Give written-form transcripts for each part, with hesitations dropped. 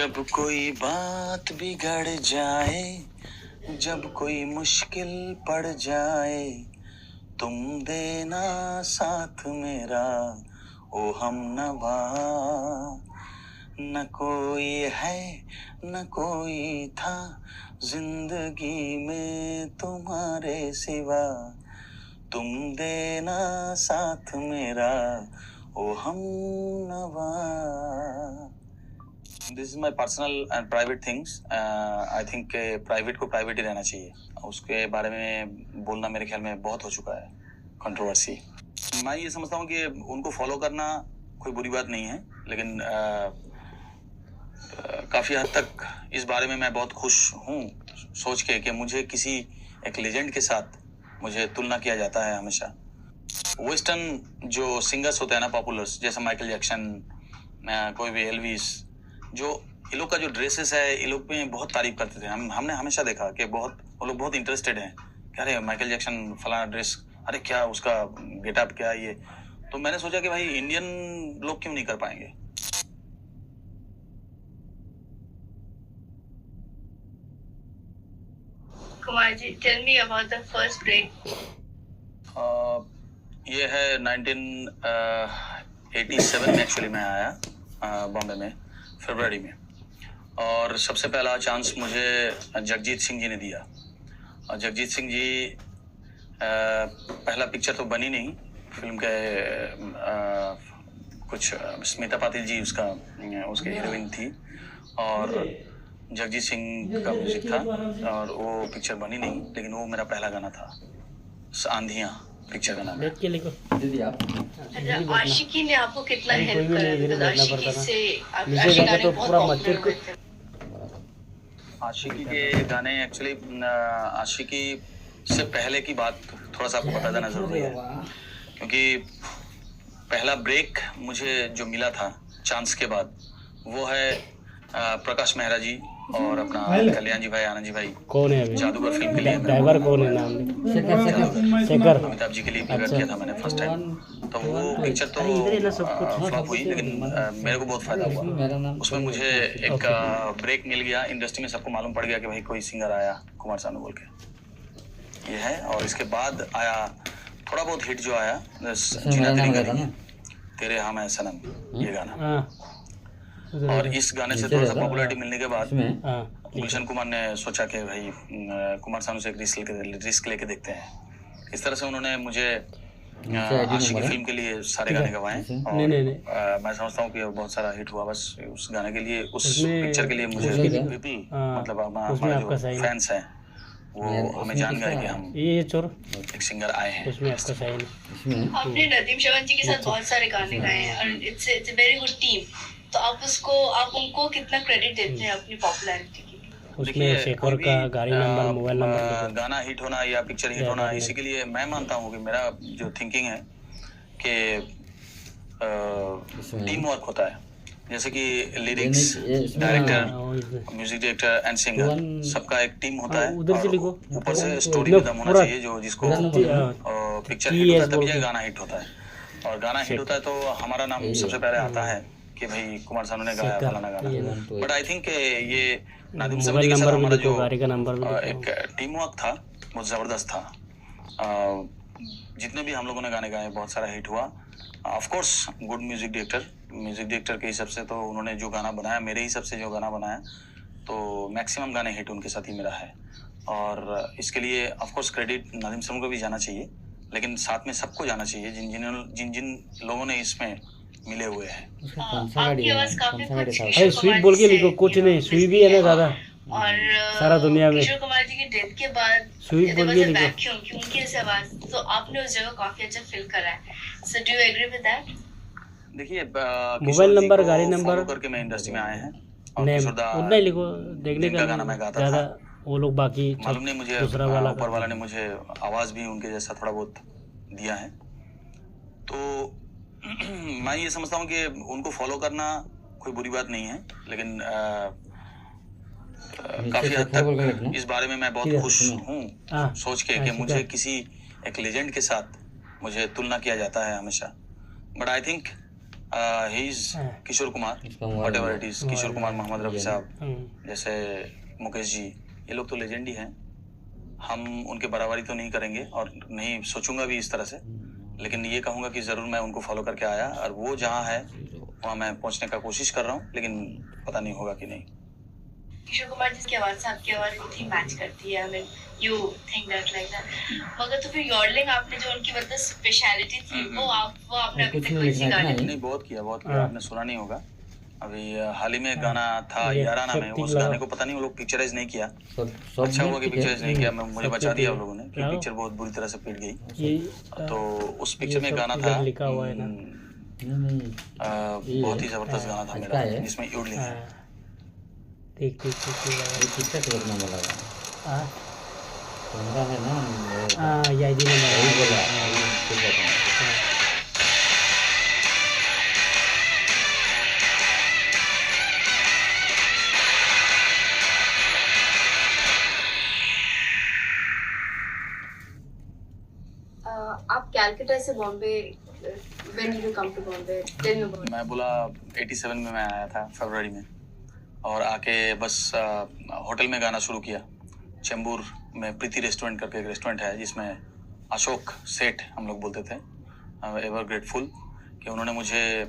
जब कोई बात बिगड़ जाए, जब कोई मुश्किल पड़ जाए, तुम देना साथ मेरा ओ हमनवा। न कोई है न कोई था जिंदगी में तुम्हारे सिवा, तुम देना साथ मेरा ओ हमनवा। This is my personal and private things. I think private को प्राइवेट ही रहना चाहिए, उसके बारे में बोलना मेरे ख्याल में बहुत हो चुका है कंट्रोवर्सी। मैं ये समझता हूँ कि उनको फॉलो करना कोई बुरी बात नहीं है, लेकिन काफी हद तक इस बारे में मैं बहुत खुश हूँ सोच के कि मुझे किसी एक लेजेंड के साथ मुझे तुलना किया जाता है हमेशा। वेस्टर्न जो सिंगर्स होते हैं ना, पॉपुलर्स, जैसे माइकल जैक्सन, कोई भी एल्विस, जो ये लोग का जो ड्रेसेस है, ये लोग में बहुत तारीफ करते थे। हमने हमेशा देखा कि बहुत वो लोग बहुत इंटरेस्टेड हैं कि अरे माइकल जैक्सन फलाना ड्रेस, अरे क्या उसका गेटअप, क्या ये। तो मैंने सोचा कि भाई इंडियन लोग क्यों नहीं कर पाएंगे। Kumar ji, tell me about the first break. ये है 1987 में एक्चुअली मैं आया बॉम्बे में, फरवरी में, और सबसे पहला चांस मुझे जगजीत सिंह जी ने दिया। और जगजीत सिंह जी पहला पिक्चर तो बनी नहीं फिल्म के, कुछ स्मिता पाटिल जी उसके हीरोइन थी, और जगजीत सिंह का म्यूजिक था, और वो पिक्चर बनी नहीं, लेकिन वो मेरा पहला गाना था, आंधियां पिक्चर का नाम है। दीदी आप आशिकी ने आपको कितना हेल्प कोई भी करा? नहीं, इधर बैठना आशिकी पड़ता से नीचे आशिकी जाकर गाने तो बहुत पूरा पॉपुलर मस्जिद हुए थे। आशिकी के गाने एक्चुअली, आशिकी से पहले की बात थोड़ा सा आपको बता देना जरूरी है, क्योंकि पहला ब्रेक मुझे जो मिला था चांस के बाद, वो है प्रकाश मेहरा जी और अपना कल्याण जी भाई, आनंद जी भाई, कौन है अभी? जादूगर फिल्म के लिए ड्राइवर कौन है नाम? शेखर। अमिताभ जी के लिए प्रेजेंट किया था मैंने फर्स्ट टाइम। तो वो पिक्चर तो फ्लॉप हुई, लेकिन मेरे को बहुत फायदा हुआ उसमें। मुझे एक ब्रेक मिल गया, इंडस्ट्री में सबको मालूम पड़ गया कि भाई कोई सिंगर आया कुमार सानू बोल के, ये है। और इसके बाद आया थोड़ा बहुत हिट जो आया, जीना तेरी करेंगे, तेरे हम है सनम, ये गाना। और इस गाने से थोड़ा सा पॉपुलैरिटी मिलने के बाद गुलशन कुमार ने सोचा कि भाई कुमार सानू से एक रिस्क लेके देखते हैं। इस तरह से उन्होंने मुझे आशिकी फिल्म के लिए सारे गाने गवाए, और मैं समझता हूँ कि बहुत सारा हिट हुआ बस उस गाने के लिए, उस पिक्चर के लिए। मुझे पीपल, मतलब हमारे जो फैंस हैं वो हमें जान गए कि हम ये चोर एक सिंगर आए हैं। उसमें आपका साइन है। आपने नदीम श्रवण जी के साथ बहुत सारे गाने गाए हैं, और it's a very good team. तो आप उनको कितना क्रेडिट देते हैं अपनी पॉपुलैरिटी के लिए? उसमें शेखर का गाड़ी नंबर, मोबाइल नंबर, गाना हिट होना या पिक्चर हिट होना, इसी के लिए मैं मानता हूँ कि मेरा जो थिंकिंग है कि टीम वर्क होता है। जैसे कि lyrics, director, music director and singer, सबका एक टीम होता है। उधर से लिखो, ऊपर से स्टोरी भी दम होना चाहिए, जो जिसको पिक्चर हिट होता है तभी ये गाना हिट होता है। और गाना हिट होता है तो हमारा नाम सबसे पहले आता है कि भाई कुमार सानू ने गाया फलाना गाना। बट आई थिंक ये नादिम साहब जी के साथ हमारा जो एक टीम वर्क था वो जबरदस्त था। जितने भी हम लोगों ने गाने गाए बहुत सारा हिट हुआ। Of course good music director के हिसाब से तो उन्होंने जो गाना बनाया, मेरे हिसाब से जो गाना बनाया, तो मैक्सिमम गाने हिट उनके साथ ही मेरा है। और इसके लिए ऑफ कोर्स क्रेडिट नादिम साहब को भी जाना चाहिए, लेकिन साथ में सबको जाना चाहिए जिन जिन लोगों ने इसमें मिले हुए हैं। आपकी आवाज काफी कुछ अरे स्वीप बोल के लिखो, कुछ नहीं, स्वीप ही है ना ज्यादा और सारा दुनिया में। किशोर कुमार जी की डेथ के बाद स्वीप बोल के लिखो। वैक्यूम की उनकी ऐसी आवाज, तो आपने उस जगह काफी अच्छा फील करा है। So do you agree with that? देखिए मोबाइल नंबर, गाड़ी नंबर करके मैं इंडस्ट्री में आए हैं, नेम उतना ही लिखो, देखने का गाना मैं गाता ज्यादा था। वो लोग बाकी मालूम नहीं मुझे, दूसरा वाला ऊपर वाला ने मुझे आवाज भी उनके जैसा थोड़ा बहुत दिया है। तो मैं ये समझता हूँ कि उनको फॉलो करना कोई बुरी बात नहीं है, लेकिन काफी हद तक इस बारे में मैं बहुत खुश हूँ सोच के कि मुझे किसी एक लेजेंड के साथ मुझे तुलना किया जाता है हमेशा। But I think he is Kishore Kumar, whatever it is, Kishore Kumar, Mohammed Rafi साहब, जैसे मुकेश जी, ये लोग तो लेजेंड ही हैं। हम उनके बराबरी तो नहीं करेंगे और नहीं सोचूंगा भी इस तरह से, लेकिन ये कहूंगा कि जरूर मैं उनको फॉलो करके आया और वो जहाँ है वहाँ मैं पहुँचने का कोशिश कर रहा हूँ, लेकिन पता नहीं होगा कि नहीं। किशोर कुमार जिसकी आवाज से आपकी आवाज बहुत ही मैच करती है, I mean you think that like that, मगर तो फिर यॉडलिंग आपने जो उनकी मतलब स्पेशलिटी थी वो आपने अभी तक कोई सी गाने नहीं, बहुत किया आपने सुना नहीं होगा। अभी हाल ही में एक गाना था याराना में, उस गाने को पता नहीं वो लोग पिक्चराइज नहीं किया, अच्छा हुआ कि पिक्चराइज नहीं किया, मुझे बचा दिया उन लोगों ने कि पिक्चर बहुत बुरी तरह से पिट गई। तो उस पिक्चर में गाना था, बहुत ही जबरदस्त गाना था मेरा, जिसमें योडलिंग है। ठीक किसका करना बोला कैमरा है ना, हाँ ये आईडी नंबर बोला आप कैलकाटा से Bombay, when did you come to Bombay, tell me about. मैं बोला 87 में मैं आया था फरवरी में, और आके बस होटल में गाना शुरू किया। चेंबूर में प्रीति रेस्टोरेंट करके एक रेस्टोरेंट है जिसमें अशोक सेठ हम लोग बोलते थे। एवर ग्रेटफुल कि उन्होंने मुझे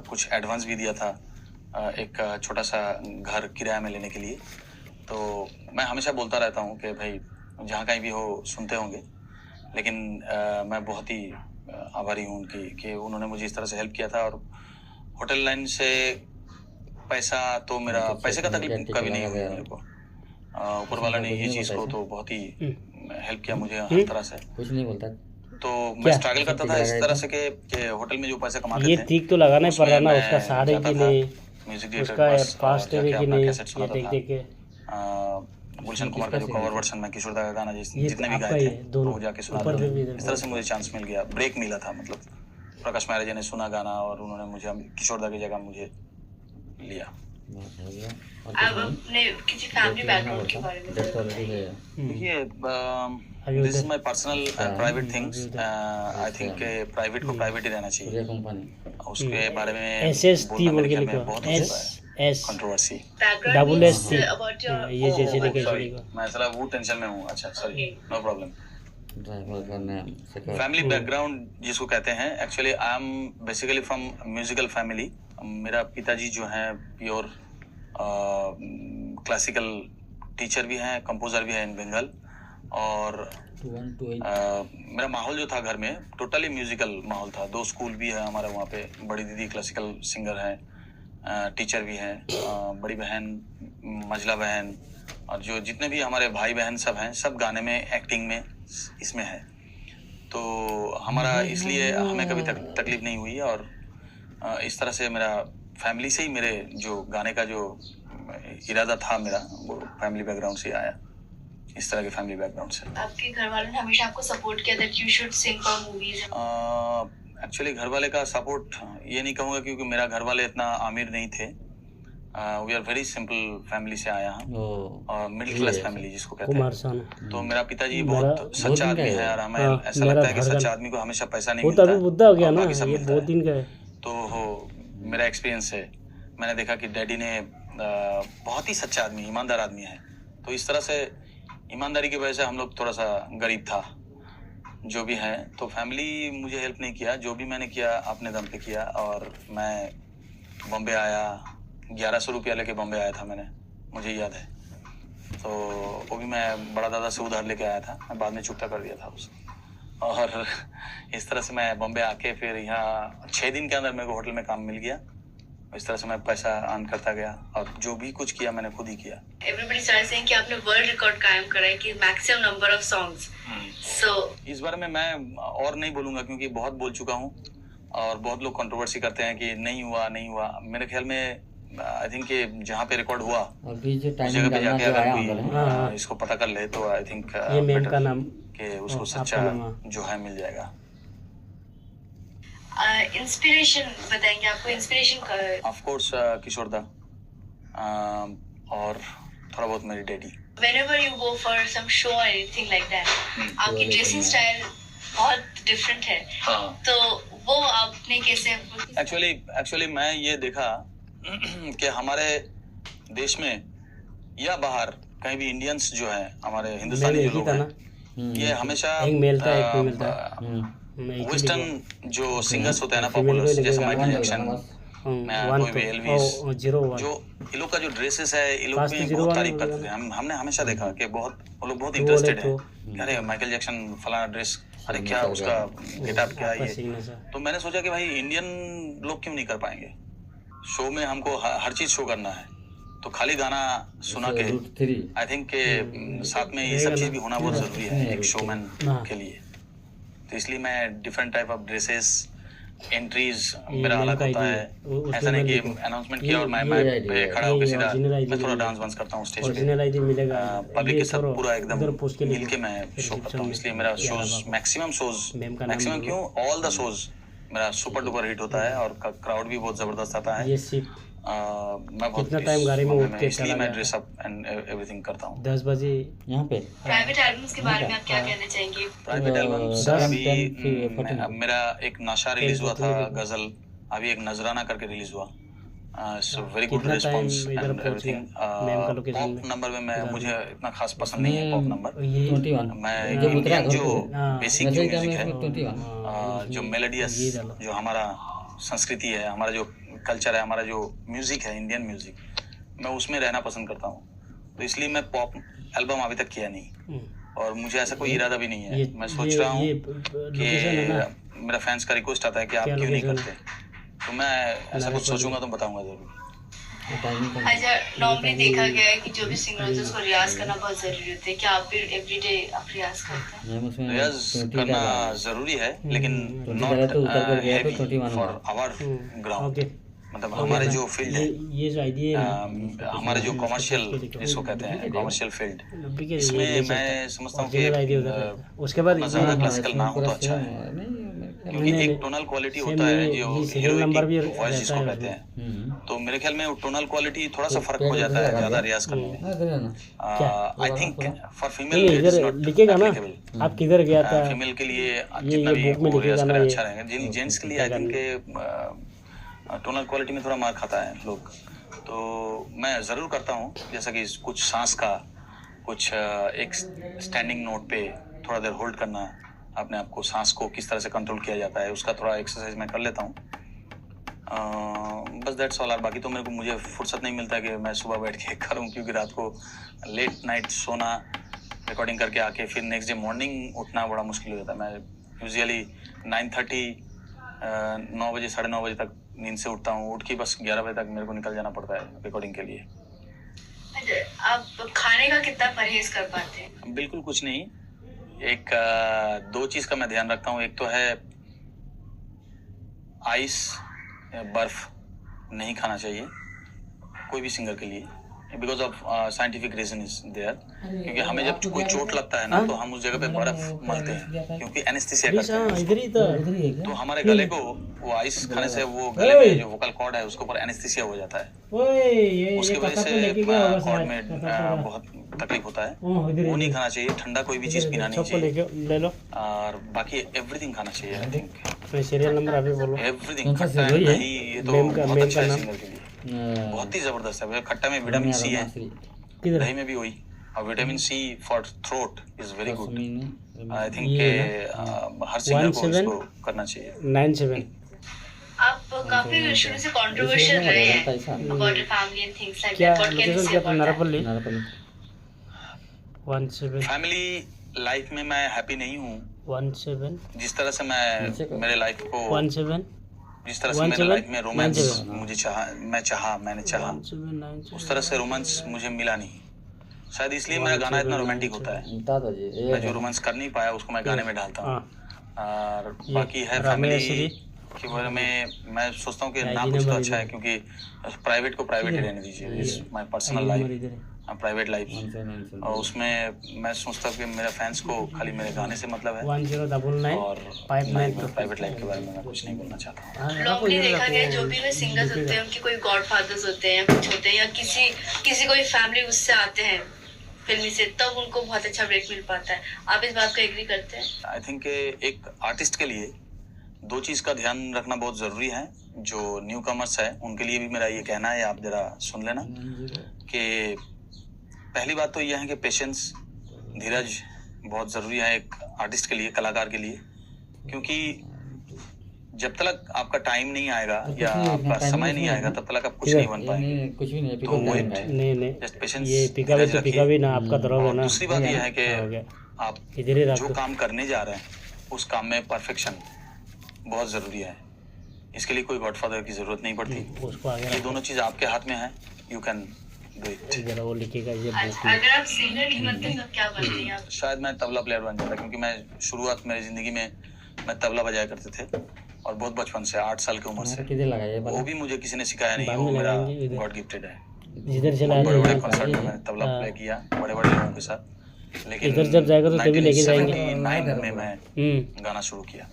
कुछ एडवांस भी दिया था, एक छोटा सा घर किराया में लेने के लिए। तो मैं हमेशा बोलता रहता हूँ कि भाई जहाँ कहीं भी हो सुनते होंगे, लेकिन मैं बहुत ही आभारी हूँ उनकी कि उन्होंने मुझे इस तरह से हेल्प किया था। और होटल लाइन से पैसा तो मेरा पैसे का तकलीफ कभी नहीं हुई मेरे को, ऊपर वाला ने ये चीज़ को तो बहुत ही हेल्प किया मुझे हर तरह से। कुछ नहीं बोलता तो मैं स्ट्रगल करता था इस तरह से कि होटल में जो पैसा कमाते ये थे ठीक तो लगाना ही पड़ रहा ना उसका सहारे जाता की था, नहीं, म्यूजिक उसका डायरेक्टर पास्ट है कि नहीं, ये देख देख के गुलशन कुमार का जो कवर वर्जन में किशोर दा का गाना ये जितने भी आपका गाए ही थे है, दोनों वो जाके सुना ऊपर था। पे भी इधर इस तरह से मुझे चांस मिल गया, ब्रेक मिला था। मतलब प्रकाश महाराज जी ने सुना गाना और उन्होंने मुझे किशोर दा की जगह मुझे लिया। आप अपने किसी फैमिली बैकग्राउंड के बारे में देखिए, this is my personal private things. I think private को प्राइवेट ही रहना चाहिए, उसके बारे में एसएसटी बोल के लिखो, बहुत S controversy. Double S T, about your ये जैसे लिखे सॉरी, लिखो। मैं साला वो टेंशन में हूँ। अच्छा सॉरी, नो प्रॉब्लम। ड्राइवर करने फैमिली बैकग्राउंड जिसको कहते हैं, actually I am basically from musical family. मेरा पिताजी जो हैं प्योर क्लासिकल टीचर भी हैं, कंपोजर भी हैं इन बंगाल। और मेरा माहौल जो था घर में टोटली म्यूजिकल माहौल था। 2 स्कूल भी है हमारे वहाँ पे, बड़ी दीदी क्लासिकल सिंगर हैं, टीचर भी हैं, बड़ी बहन, मझला बहन, और जो जितने भी हमारे भाई बहन सब हैं, सब गाने में, एक्टिंग में, इसमें है। तो हमारा इसलिए हमें कभी तकलीफ नहीं हुई। और इस तरह से मेरा फैमिली से ही मेरे जो गाने का जो इरादा था मेरा, वो फैमिली बैकग्राउंड से आया, इस तरह के फैमिली बैकग्राउंड से। आपके घर वालों ने हमेशा आपको सपोर्ट किया that you should sing for movies? Actually घर वाले का सपोर्ट ये नहीं कहूँगा, क्योंकि मेरा घर वाले इतना अमीर नहीं थे। We are very simple family से आया हम, और मिडिल क्लास फैमिली जिसको कहते हैं। तो मेरा पिताजी बहुत सच्चा आदमी है, और हमें ऐसा लगता है कि सच्चा आदमी को हमेशा पैसा नहीं मिलता। वो तो अभी बुद्धा हो गया ना, ये 2 दिन का है। तो मेरा एक्सपीरियंस है, मैंने देखा कि डैडी ने बहुत ही सच्चा आदमी, ईमानदार आदमी है। तो इस तरह से ईमानदारी की वजह से हम लोग थोड़ा सा गरीब था जो भी है। तो फैमिली मुझे हेल्प नहीं किया, जो भी मैंने किया अपने दम पे किया। और मैं बॉम्बे आया, 1100 रुपया लेके बॉम्बे आया था मैंने, मुझे याद है। तो वो भी मैं बड़ा दादा से उधार लेके आया था, मैं बाद में चुकता कर दिया था उसे। और इस तरह से मैं बॉम्बे आके फिर यहाँ 6 दिन के अंदर मेरे को होटल में काम मिल गया। इस तरह से मैं पैसा अर्न करता गया, और जो भी कुछ किया मैंने खुद ही किया। Everybody started saying कि आपने वर्ल्ड रिकॉर्ड कायम करा है कि maximum number of songs. So इस बारे में मैं और नहीं बोलूँगा, क्योंकि बहुत बोल चुका हूँ, और बहुत लोग कंट्रोवर्सी करते हैं कि नहीं हुआ। मेरे ख्याल में आई थिंक कि जहाँ पे रिकॉर्ड हुआ अभी जो उस जगह पे जाके अगर कोई हाँ। इसको पता कर ले तो आई थिंक ये मेम का नाम कि उसको सच्चा जो है मिल जाएगा। इंस्पिरेशन बताएंगे, आपको इंस्पिरेशन? ऑफ कोर्स किशोर दा, और थोड़ा बहुत मेरी daddy. Whenever you go for some show or anything like that, आपकी ड्रेसिंग स्टाइल बहुत डिफरेंट है। हाँ तो वो आपने कैसे एक्चुअली मैं ये देखा कि हमारे देश में या बाहर कहीं भी इंडियंस जो है हमारे हिंदुस्तानी जो लोग हैं ये हमेशा एक मेल था एक फीमेल था वेस्टर्न जो सिंगर्स होते हैं ना पॉपुलर जैसे माइकल जैक्सन कोई भी एल्विस जो ये लोग का जो ड्रेसेस है ये लोग भी बहुत तारीफ करते हैं। हमने हमेशा देखा कि बहुत वो लोग बहुत इंटरेस्टेड है अरे माइकल जैक्सन फलाना ड्रेस अरे क्या उसका गेटअप क्या है ये। तो मैंने सोचा कि भाई इंडियन लोग क्यों नहीं कर पाएंगे शो में हमको हर चीज शो करना है तो खाली गाना सुना के आई थिंक के साथ में ये सब चीज भी होना बहुत जरूरी है एक शोमैन के लिए। तो इसलिए मैं different type of dresses entries मेरा अलग होता है। ऐसा नहीं कि अनाउंसमेंट किया और मैं खड़ा होकर सीधा मैं थोड़ा डांस वांस करता हूँ स्टेज पे पब्लिक के साथ पूरा एकदम मिल के मैं शो करता हूँ। इसलिए मेरा शोज मैक्सिमम क्यों ऑल द शोज मेरा सुपर डुपर हिट होता है और क्राउड भी बहुत जबरदस्त आता है। मैं बहुत कितना टाइम गाड़ी में उठ के इसलिए मैं ड्रेस अप एंड एवरीथिंग करता हूँ। 10 बजे यहाँ पे प्राइवेट एल्बम्स के बारे में आप क्या कहना चाहेंगे? प्राइवेट एल्बम्स अभी मेरा एक नशा रिलीज हुआ था गजल अभी एक नजराना करके रिलीज हुआ। Very good response and everything. Pop number में मैं मुझे इतना खास पसंद नहीं है पॉप नंबर। मैं इंडियन जो बेसिक जो म्यूजिक है जो मेलोडियस जो हमारा संस्कृति है हमारा जो कल्चर है हमारा जो म्यूजिक है इंडियन म्यूजिक मैं उसमें रहना पसंद करता हूँ। तो इसलिए मैं पॉप एल्बम अभी तक किया नहीं और मुझे ऐसा कोई इरादा भी नहीं है। मैं सोच रहा हूँ कि मेरा फैंस का रिक्वेस्ट आता है कि आप क्यों नहीं करते तो मैं ऐसा कुछ सोचूंगा तो बताऊंगा जरूर। अच्छा नॉर्मली देखा गया है कि जो भी सिंगर होते हैं उसको रियाज करना बहुत जरूरी होता है। क्या आप भी एवरीडे आप रियाज करते हैं? रियाज करना जरूरी है लेकिन not heavy for our ground मतलब हमारे जो फील्ड है ये जो आइडिया हमारे जो कमर्शियल जिसको कहते हैं कमर्शियल फील्ड इसमें मैं समझता हूँ कि उसके बाद ज़्यादा क्लासिकल ना हो तो अच्छा है क्योंकि एक टोनल क्वालिटी होता है जो हीरोइक वॉइस जिसको कहते हैं। तो मेरे ख्याल में टोनल क्वालिटी थोड़ा सा फर्क हो जाता है ज्यादा रियाज करने में। आई थिंक फॉर फीमेल लिखेगा ना आप किधर गया था फीमेल के लिए जितना भी वो रियाज करे अच्छा रहेगा। जेंट्स के लिए आई थिंक टोनल क्वालिटी में थोड़ा मार खाता है लोग। तो मैं ज़रूर करता हूँ जैसा कि कुछ सांस का कुछ एक स्टैंडिंग नोट पे थोड़ा देर होल्ड करना अपने आप को सांस को किस तरह से कंट्रोल किया जाता है उसका थोड़ा एक्सरसाइज मैं कर लेता हूँ। बस दैट्स ऑल। बाकी तो मेरे को मुझे फुर्सत नहीं मिलता कि मैं सुबह बैठ के करूँ क्योंकि रात को लेट नाइट सोना रिकॉर्डिंग करके आके फिर नेक्स्ट डे मॉर्निंग उठना बड़ा मुश्किल हो जाता है। मैं यूजुअली 9:30 9 बजे 9:30 बजे तक नींद से उठता हूँ। उठ के बस 11 बजे तक मेरे को निकल जाना पड़ता है रिकॉर्डिंग के लिए। आप खाने का कितना परहेज कर पाते हैं? बिल्कुल कुछ नहीं। एक 2 चीज़ का मैं ध्यान रखता हूँ। एक तो है आइस बर्फ नहीं खाना चाहिए कोई भी सिंगर के लिए because of scientific reason is there. क्योंकि हमें जब कोई चोट लगता है ना तो हम उस जगह पे बर्फ मलते हैं क्योंकि एनेस्थीसिया करते हैं। तो हमारे गले को वो आइस खाने से वो गले में जो वोकल कॉर्ड है उसके ऊपर एनेस्थीसिया हो जाता है। उसकी वजह से कॉर्ड में बहुत तकलीफ होता है। वो नहीं खाना चाहिए। ठंडा कोई भी चीज पीना नहीं चाहिए और बाकी एवरीथिंग खाना चाहिए। आई थिंक सीरियल नंबर अभी बोलो। एवरीथिंग खट्टा है दही ये तो बहुत अच्छा है सिंगर के लिए बहुत ही जबरदस्त है। खट्टा में विटामिन सी है दही में भी वही और vitamin C for throat is very good. I think हर सिंगर को इसको करना चाहिए। 97 आप काफी शुरू से कंट्रोवर्शियल रहे हैं about your family and things like that. What can you say about Narapalli 17 family life में मैं हैप्पी नहीं हूँ। 17 जिस तरह से मैं मेरे लाइफ को 17 जिस तरह से मेरे लाइफ में रोमांस मैंने चाहा उस तरह से रोमांस मुझे मिला नहीं। शायद इसलिए मेरा गाना इतना रोमांटिक होता है। मैं जो रोमांस कर नहीं पाया उसको मैं गाने में डालता हूँ। और बाकी है फैमिली के बारे में मैं सोचता हूँ कि ना कुछ तो अच्छा है क्योंकि प्राइवेट को प्राइवेट ही रहने दीजिए। My personal life private life और उसमें मैं सोचता हूँ कि मेरे फैंस को खाली मेरे गाने से मतलब है 1099 और प्राइवेट लाइफ के बारे में मैं कुछ नहीं बोलना चाहता हूँ। नॉर्मली देखा गया जो भी वे सिंगर्स होते हैं उनके कोई गॉडफादर्स होते हैं या कुछ होते हैं या किसी कोई फैमिली उससे आते हैं फिल्मी से, तब उनको बहुत अच्छा ब्रेक मिल पाता है। आप इस बात को एग्री करते हैं? आई थिंक एक आर्टिस्ट के लिए दो चीज का ध्यान रखना बहुत जरूरी है। जो न्यू कमर्स है उनके लिए भी मेरा ये कहना है, आप जरा सुन लेना, कि पहली बात तो यह है कि पेशेंस, धीरज बहुत जरूरी है एक आर्टिस्ट के लिए, कलाकार के लिए। क्योंकि जब तक आपका टाइम नहीं आएगा या आपका समय नहीं आएगा तब तक आप कुछ नहीं बन पाएंगे। कुछ भी नहीं तो वेट, नहीं जस्ट पेशेंस, ये पिका भी तो पिका भी ना आपका तरफ है ना। दूसरी बात यह है हो कि गया। आप इधर ही रख जो दो। काम करने जा रहे हैं उस काम में परफेक्शन बहुत जरूरी है। इसके लिए कोई गॉडफादर की जरूरत नहीं पड़ती। उसको आगे ये रखो। दोनों चीज आपके हाथ में है, यू कैन डू इट। जरा वो लिखेगा ये बुक अच्छा, में। अगर आप सिंगर नहीं बनते तो क्या बनते हैं आप? शायद मैं तबला प्लेयर बन जाता, क्योंकि मैं शुरुआत मेरी जिंदगी में मैं तबला बजाया करते थे और बहुत बचपन से, 8 साल की उम्र से। किधर लगाया वो भी मुझे किसी ने सिखाया नहीं, बाद वो में मेरा लगाएंगे इधर। गॉड गिफ्टेड है। जिधर चला बड़े बड़े जाएगा कॉन्सर्ट में मैंने तबला प्ले किया बड़े बड़े लोगों के साथ। लेकिन इधर जब जाएगा तो तभी लेके जाएंगे। 1979 में मैं गाना शुरू किया।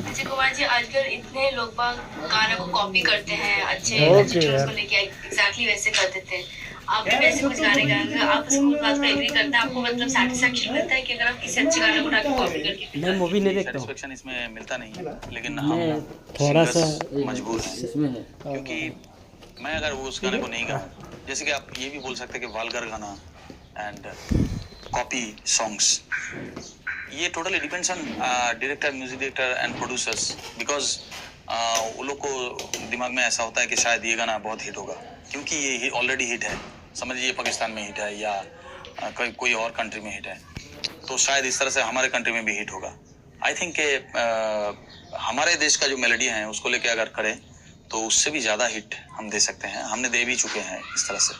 अजय कुमार जी, आजकल इतने लोग बाग गाना को कॉपी करते हैं, अच्छे ओके अच्छे ट्यून्स यार। को लेके एग्जैक्टली वैसे कर देते हैं। आप भी वैसे कुछ गाने गाएंगे, आप उस बात को एग्री करते हैं? आपको मतलब सेटिस्फेक्शन मिलता है कि अगर आप किसी अच्छे गाने को उठा के कॉपी करके? मैं मूवी नहीं देखता हूँ। सेटिस्फेक्शन इसमें मिलता नहीं है, लेकिन मैं हम थोड़ा singers सा मजबूर हैं। इसमें है क्योंकि मैं अगर वो उस गाने को नहीं गाऊं, जैसे कि आप ये भी बोल सकते हैं कि वाल्गर गाना एंड कॉपी सॉन्ग्स, ये totally depends on director, music director and producers. Because वो लोग को दिमाग में ऐसा होता है कि शायद ये गाना बहुत हिट होगा, क्योंकि ये ऑलरेडी हिट है, समझिए पाकिस्तान में हिट है या कोई और कंट्री में हिट है, तो शायद इस तरह से हमारे कंट्री में भी हिट होगा। आई थिंक हमारे देश का जो मेलोडी है उसको लेके अगर करें तो उससे भी ज़्यादा हिट हम दे सकते हैं, हमने दे भी चुके हैं इस तरह से।